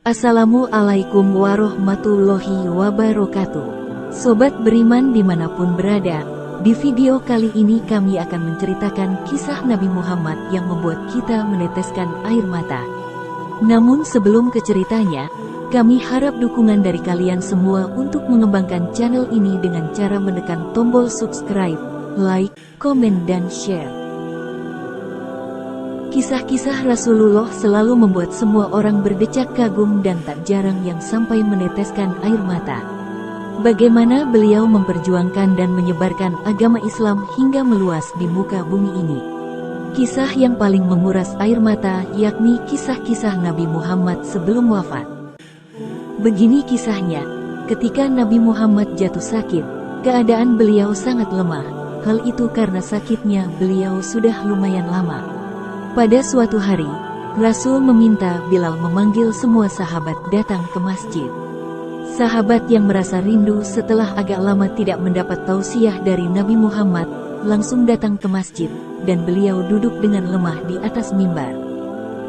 Assalamualaikum warahmatullahi wabarakatuh. Sobat beriman dimanapun berada, di video kali ini kami akan menceritakan kisah Nabi Muhammad yang membuat kita meneteskan air mata. Namun sebelum ke ceritanya, kami harap dukungan dari kalian semua untuk mengembangkan channel ini dengan cara menekan tombol subscribe, like, komen, dan share. Kisah-kisah Rasulullah selalu membuat semua orang berdecak kagum dan tak jarang yang sampai meneteskan air mata. Bagaimana beliau memperjuangkan dan menyebarkan agama Islam hingga meluas di muka bumi ini. Kisah yang paling menguras air mata yakni kisah-kisah Nabi Muhammad sebelum wafat. Begini kisahnya, ketika Nabi Muhammad jatuh sakit, keadaan beliau sangat lemah. Hal itu karena sakitnya beliau sudah lumayan lama. Pada suatu hari, Rasul meminta Bilal memanggil semua sahabat datang ke masjid. Sahabat yang merasa rindu setelah agak lama tidak mendapat tausiah dari Nabi Muhammad, langsung datang ke masjid, dan beliau duduk dengan lemah di atas mimbar.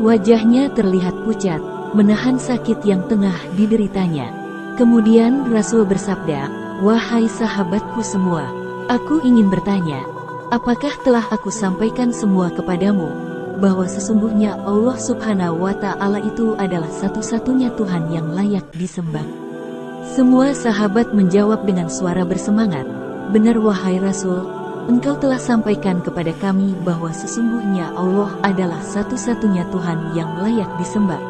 Wajahnya terlihat pucat, menahan sakit yang tengah dideritanya. Kemudian Rasul bersabda, "Wahai sahabatku semua, aku ingin bertanya, apakah telah aku sampaikan semua kepadamu? Bahwa sesungguhnya Allah Subhanahu wa Ta'ala itu adalah satu-satunya Tuhan yang layak disembah." Semua sahabat menjawab dengan suara bersemangat, "Benar wahai Rasul, engkau telah sampaikan kepada kami bahwa sesungguhnya Allah adalah satu-satunya Tuhan yang layak disembah."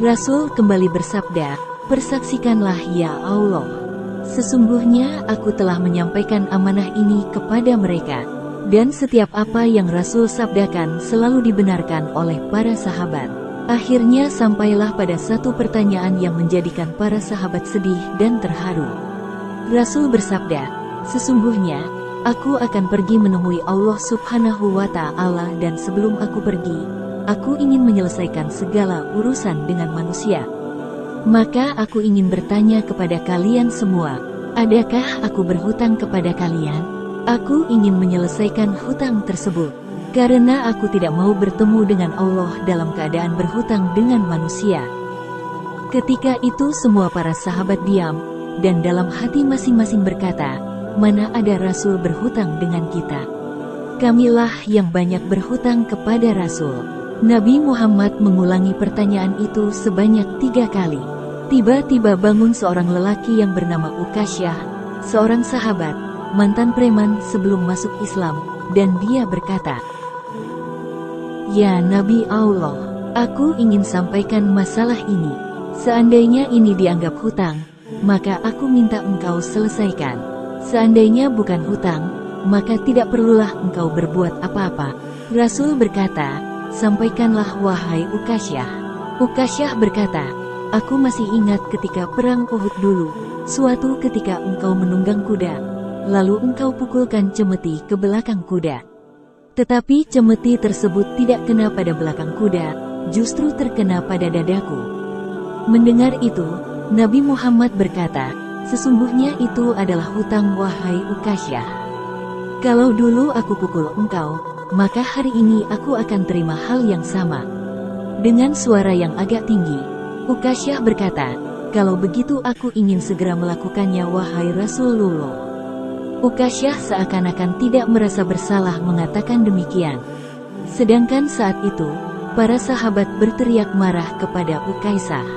Rasul kembali bersabda, "Persaksikanlah ya Allah, sesungguhnya aku telah menyampaikan amanah ini kepada mereka." Dan setiap apa yang Rasul sabdakan selalu dibenarkan oleh para sahabat. Akhirnya sampailah pada satu pertanyaan yang menjadikan para sahabat sedih dan terharu. Rasul bersabda, "Sesungguhnya, aku akan pergi menemui Allah Subhanahu wa Ta'ala dan sebelum aku pergi, aku ingin menyelesaikan segala urusan dengan manusia. Maka aku ingin bertanya kepada kalian semua, adakah aku berhutang kepada kalian? Aku ingin menyelesaikan hutang tersebut, karena aku tidak mau bertemu dengan Allah dalam keadaan berhutang dengan manusia." Ketika itu semua para sahabat diam, dan dalam hati masing-masing berkata, "Mana ada Rasul berhutang dengan kita? Kamilah yang banyak berhutang kepada Rasul." Nabi Muhammad mengulangi pertanyaan itu sebanyak 3 kali. Tiba-tiba bangun seorang lelaki yang bernama Ukasyah, seorang sahabat, mantan preman sebelum masuk Islam, dan dia berkata, "Ya Nabi Allah, aku ingin sampaikan masalah ini. Seandainya ini dianggap hutang, maka aku minta engkau selesaikan. Seandainya bukan hutang, maka tidak perlulah engkau berbuat apa-apa." Rasul berkata, "Sampaikanlah wahai Ukasyah." Ukasyah berkata, "Aku masih ingat ketika perang Uhud dulu, suatu ketika engkau menunggang kuda, lalu engkau pukulkan cemeti ke belakang kuda. Tetapi cemeti tersebut tidak kena pada belakang kuda, justru terkena pada dadaku." Mendengar itu, Nabi Muhammad berkata, "Sesungguhnya itu adalah hutang wahai Ukasyah. Kalau dulu aku pukul engkau, maka hari ini aku akan terima hal yang sama." Dengan suara yang agak tinggi, Ukasyah berkata, "Kalau begitu aku ingin segera melakukannya wahai Rasulullah." Ukasyah seakan-akan tidak merasa bersalah mengatakan demikian. Sedangkan saat itu, para sahabat berteriak marah kepada Ukasyah,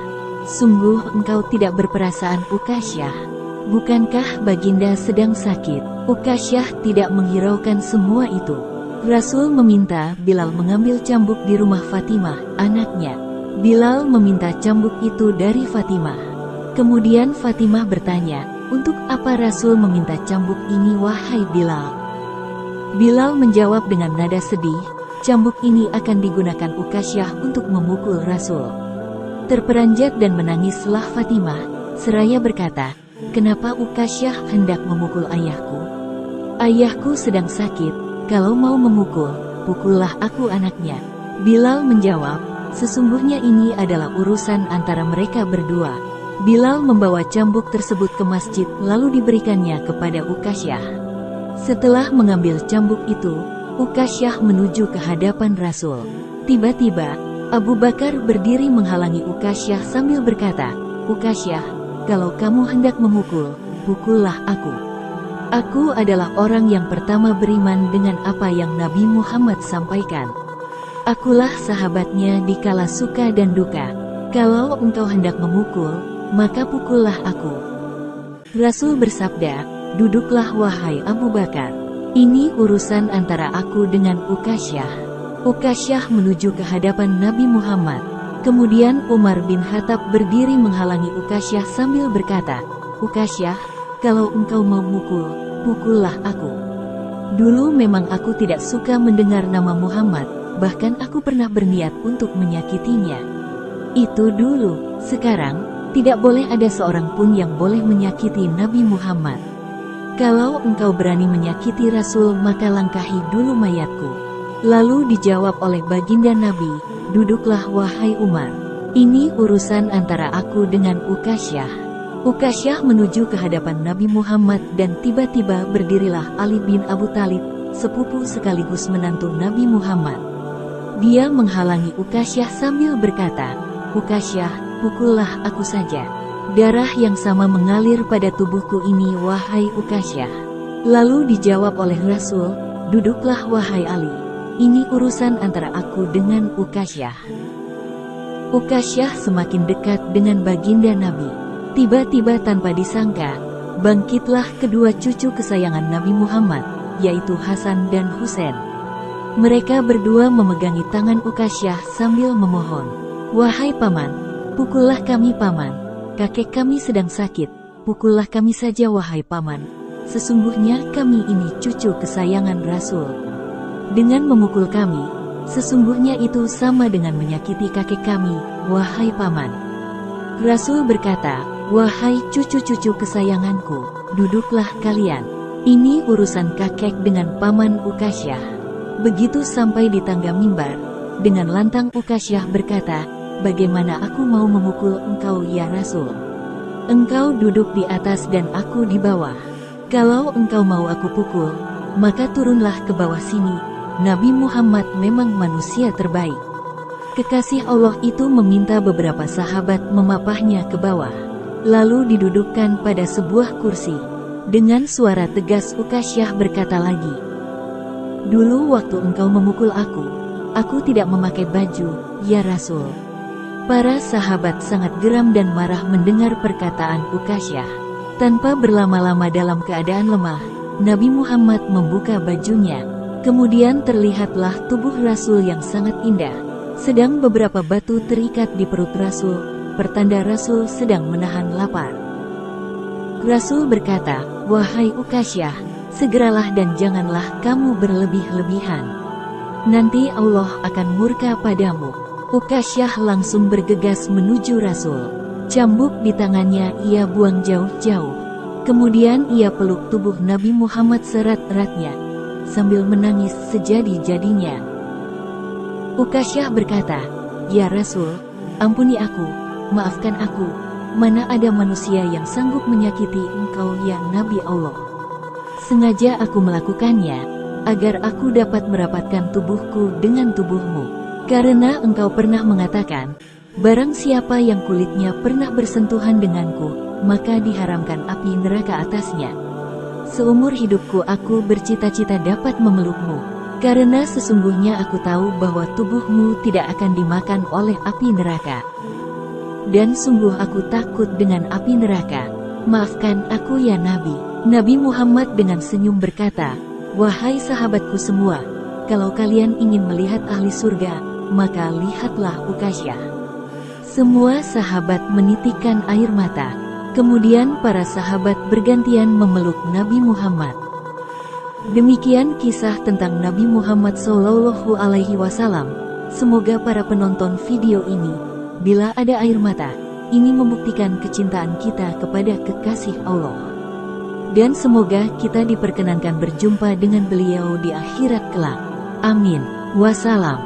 "Sungguh engkau tidak berperasaan Ukasyah. Bukankah baginda sedang sakit?" Ukasyah tidak menghiraukan semua itu. Rasul meminta Bilal mengambil cambuk di rumah Fatimah, anaknya. Bilal meminta cambuk itu dari Fatimah. Kemudian Fatimah bertanya, "Untuk apa Rasul meminta cambuk ini wahai Bilal?" Bilal menjawab dengan nada sedih, "Cambuk ini akan digunakan Ukasyah untuk memukul Rasul." Terperanjat dan menangislah Fatimah, seraya berkata, "Kenapa Ukasyah hendak memukul ayahku? Ayahku sedang sakit, kalau mau memukul, pukullah aku anaknya." Bilal menjawab, "Sesungguhnya ini adalah urusan antara mereka berdua." Bilal membawa cambuk tersebut ke masjid lalu diberikannya kepada Ukasyah. Setelah mengambil cambuk itu, Ukasyah menuju ke hadapan Rasul. Tiba-tiba, Abu Bakar berdiri menghalangi Ukasyah sambil berkata, "Ukasyah, kalau kamu hendak memukul, pukullah aku. Aku adalah orang yang pertama beriman dengan apa yang Nabi Muhammad sampaikan. Akulah sahabatnya di kala suka dan duka. Kalau engkau hendak memukul, maka pukullah aku." Rasul bersabda, "Duduklah wahai Abu Bakar. Ini urusan antara aku dengan Ukasyah." Ukasyah menuju ke hadapan Nabi Muhammad. Kemudian Umar bin Khattab berdiri menghalangi Ukasyah sambil berkata, "Ukasyah, kalau engkau mau mukul, pukullah aku. Dulu memang aku tidak suka mendengar nama Muhammad, bahkan aku pernah berniat untuk menyakitinya. Itu dulu, sekarang, tidak boleh ada seorang pun yang boleh menyakiti Nabi Muhammad. Kalau engkau berani menyakiti Rasul, maka langkahi dulu mayatku." Lalu dijawab oleh baginda Nabi, "Duduklah wahai Umar. Ini urusan antara aku dengan Ukasyah." Ukasyah menuju ke hadapan Nabi Muhammad dan tiba-tiba berdirilah Ali bin Abu Thalib, sepupu sekaligus menantu Nabi Muhammad. Dia menghalangi Ukasyah sambil berkata, "Ukasyah, pukullah aku saja. Darah yang sama mengalir pada tubuhku ini wahai Ukasyah." Lalu dijawab oleh Rasul, "Duduklah wahai Ali. Ini urusan antara aku dengan Ukasyah." Ukasyah semakin dekat dengan baginda Nabi. Tiba-tiba tanpa disangka, bangkitlah kedua cucu kesayangan Nabi Muhammad, yaitu Hasan dan Husain. Mereka berdua memegangi tangan Ukasyah sambil memohon, "Wahai paman, pukullah kami paman. Kakek kami sedang sakit, pukullah kami saja wahai paman. Sesungguhnya kami ini cucu kesayangan Rasul. Dengan memukul kami, sesungguhnya itu sama dengan menyakiti kakek kami, wahai paman." Rasul berkata, "Wahai cucu-cucu kesayanganku, duduklah kalian. Ini urusan kakek dengan paman Ukasyah." Begitu sampai di tangga mimbar, dengan lantang Ukasyah berkata, "Bagaimana aku mau memukul engkau ya Rasul? Engkau duduk di atas dan aku di bawah. Kalau engkau mau aku pukul, maka turunlah ke bawah sini. Nabi Muhammad memang manusia terbaik." Kekasih Allah itu meminta beberapa sahabat memapahnya ke bawah, lalu didudukkan pada sebuah kursi. Dengan suara tegas Ukasyah berkata lagi, "Dulu waktu engkau memukul aku tidak memakai baju, ya Rasul." Para sahabat sangat geram dan marah mendengar perkataan Ukasyah. Tanpa berlama-lama dalam keadaan lemah, Nabi Muhammad membuka bajunya. Kemudian terlihatlah tubuh Rasul yang sangat indah. Sedang beberapa batu terikat di perut Rasul, pertanda Rasul sedang menahan lapar. Rasul berkata, "Wahai Ukasyah, segeralah dan janganlah kamu berlebih-lebihan. Nanti Allah akan murka padamu." Ukasyah langsung bergegas menuju Rasul. Cambuk di tangannya ia buang jauh-jauh. Kemudian ia peluk tubuh Nabi Muhammad serat-eratnya, sambil menangis sejadi-jadinya. Ukasyah berkata, "Ya Rasul, ampuni aku, maafkan aku. Mana ada manusia yang sanggup menyakiti engkau ya Nabi Allah. Sengaja aku melakukannya, agar aku dapat merapatkan tubuhku dengan tubuhmu. Karena engkau pernah mengatakan, barang siapa yang kulitnya pernah bersentuhan denganku, maka diharamkan api neraka atasnya. Seumur hidupku aku bercita-cita dapat memelukmu, karena sesungguhnya aku tahu bahwa tubuhmu tidak akan dimakan oleh api neraka. Dan sungguh aku takut dengan api neraka. Maafkan aku ya Nabi." Nabi Muhammad dengan senyum berkata, "Wahai sahabatku semua, kalau kalian ingin melihat ahli surga, maka lihatlah Ukasyah." Semua sahabat menitikkan air mata. Kemudian para sahabat bergantian memeluk Nabi Muhammad. Demikian kisah tentang Nabi Muhammad SAW. Semoga para penonton video ini, bila ada air mata, ini membuktikan kecintaan kita kepada kekasih Allah. Dan semoga kita diperkenankan berjumpa dengan beliau di akhirat kelak. Amin. Wassalam.